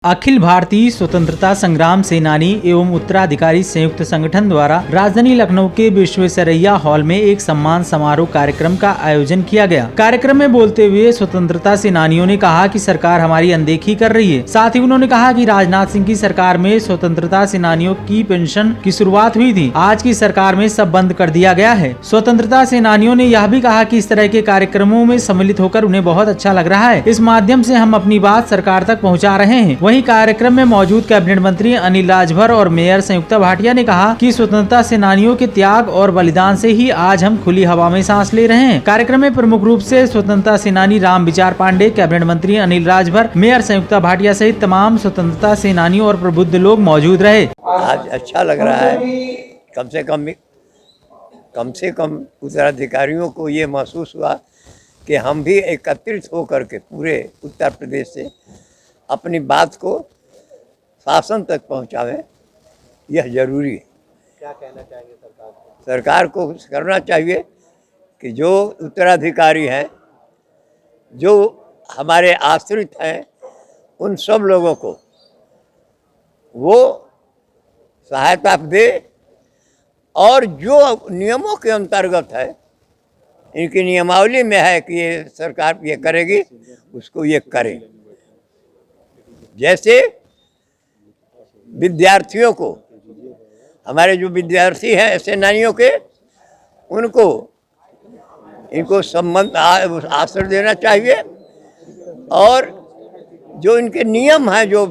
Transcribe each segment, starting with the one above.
अखिल भारतीय स्वतंत्रता संग्राम सेनानी एवं उत्तराधिकारी संयुक्त संगठन द्वारा राजधानी लखनऊ के विश्वेश्वरैया हॉल में एक सम्मान समारोह कार्यक्रम का आयोजन किया गया। कार्यक्रम में बोलते हुए स्वतंत्रता सेनानियों ने कहा कि सरकार हमारी अनदेखी कर रही है। साथ ही उन्होंने कहा कि राजनाथ सिंह की सरकार में स्वतंत्रता सेनानियों की पेंशन की शुरुआत हुई थी, आज की सरकार में सब बंद कर दिया गया है। स्वतंत्रता सेनानियों ने यह भी कहा कि इस तरह के कार्यक्रमों में सम्मिलित होकर उन्हें बहुत अच्छा लग रहा है। इस माध्यम से हम अपनी बात सरकार तक पहुँचा रहे हैं। वहीं कार्यक्रम में मौजूद कैबिनेट मंत्री अनिल राजभर और मेयर संयुक्ता भाटिया ने कहा कि स्वतंत्रता सेनानियों के त्याग और बलिदान से ही आज हम खुली हवा में सांस ले रहे हैं। कार्यक्रम में प्रमुख रूप से स्वतंत्रता सेनानी राम विचार पांडे, कैबिनेट मंत्री अनिल राजभर, मेयर संयुक्ता भाटिया सहित तमाम स्वतंत्रता सेनानियों और प्रबुद्ध लोग मौजूद रहे। आज अच्छा लग रहा है। कम से कम उत्तराधिकारियों को ये महसूस हुआ कि हम भी एकत्रित होकर के पूरे उत्तर प्रदेश से अपनी बात को शासन तक पहुंचावें, यह जरूरी है। क्या कहना चाहेंगे सरकार को? सरकार को करना चाहिए कि जो उत्तराधिकारी हैं, जो हमारे आश्रित हैं, उन सब लोगों को वो सहायता दे और जो नियमों के अंतर्गत है, इनकी नियमावली में है कि ये सरकार ये करेगी, उसको ये करे। जैसे विद्यार्थियों को, हमारे जो विद्यार्थी हैं सेनानियों के, इनको संबंध आश्रय देना चाहिए और जो इनके नियम हैं जो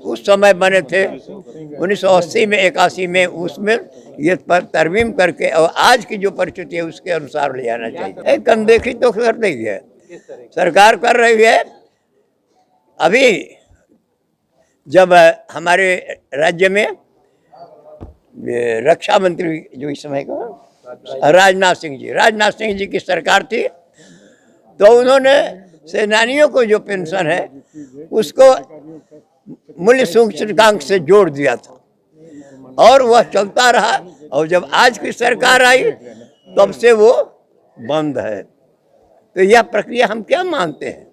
उस समय बने थे 1980 में 81 में, उसमें ये पर तरमीम करके और आज की जो परिस्थिति है उसके अनुसार ले जाना चाहिए। एक अनदेखी तो कर रही है, सरकार कर रही है। अभी जब हमारे राज्य में रक्षा मंत्री जो इस समय का राजनाथ सिंह जी की सरकार थी, तो उन्होंने सेनानियों को जो पेंशन है उसको मूल्य सूचकांक से जोड़ दिया था और वह चलता रहा। और जब आज की सरकार आई तब से वो बंद है। तो यह प्रक्रिया हम क्या मानते हैं?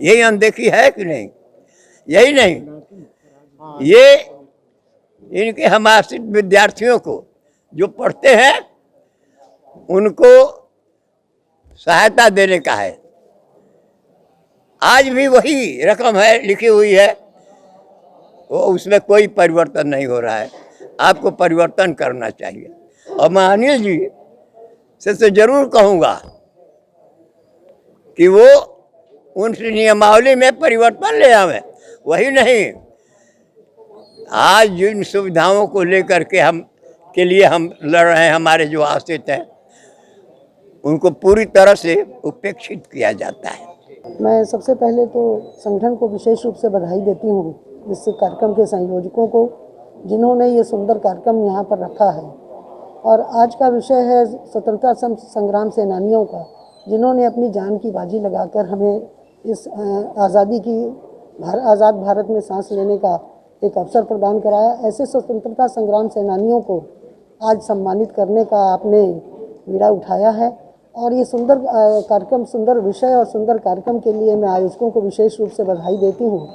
यही अनदेखी है कि नहीं? यही नहीं, ये इनके हम आश्रित विद्यार्थियों को जो पढ़ते हैं उनको सहायता देने का है। आज भी वही रकम है लिखी हुई है, वो उसमें कोई परिवर्तन नहीं हो रहा है। आपको परिवर्तन करना चाहिए। और मैं अनिल जी से तो जरूर कहूँगा कि वो उन नियमावली में परिवर्तन ले आवे। वही नहीं, आज जिन सुविधाओं को लेकर के हम लड़ रहे हैं, हमारे जो आश्रित हैं, उनको पूरी तरह से उपेक्षित किया जाता है। मैं सबसे पहले तो संगठन को विशेष रूप से बधाई देती हूँ, इस कार्यक्रम के संयोजकों को, जिन्होंने ये सुंदर कार्यक्रम यहाँ पर रखा है। और आज का विषय है स्वतंत्रता संग्राम सेनानियों का, जिन्होंने अपनी जान की बाजी लगाकर हमें इस आज़ाद भारत में सांस लेने का एक अवसर प्रदान कराया। ऐसे स्वतंत्रता संग्राम सेनानियों को आज सम्मानित करने का आपने बीड़ा उठाया है और ये सुंदर कार्यक्रम, सुंदर विषय और सुंदर कार्यक्रम के लिए मैं आयोजकों को विशेष रूप से बधाई देती हूँ।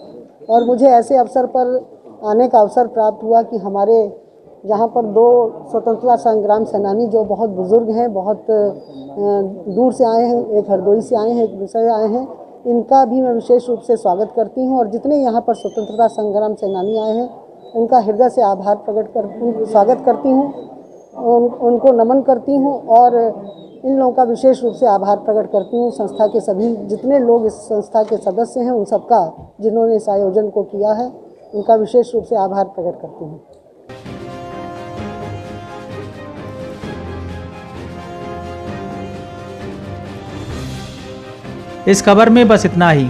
और मुझे ऐसे अवसर पर आने का अवसर प्राप्त हुआ कि हमारे यहाँ पर दो स्वतंत्रता संग्राम सेनानी जो बहुत बुज़ुर्ग हैं, बहुत दूर से आए हैं, एक हरदोई से आए हैं, एक दूसरे आए हैं, इनका भी मैं विशेष रूप से स्वागत करती हूं। और जितने यहाँ पर स्वतंत्रता संग्राम सेनानी आए हैं उनका हृदय से आभार स्वागत करती हूं, उनको नमन करती हूं और इन लोगों का विशेष रूप से आभार प्रकट करती हूं। संस्था के सभी जितने लोग इस संस्था के सदस्य हैं उन सबका, जिन्होंने इस आयोजन को किया है, उनका विशेष रूप से आभार प्रकट करती हूँ। इस खबर में बस इतना ही।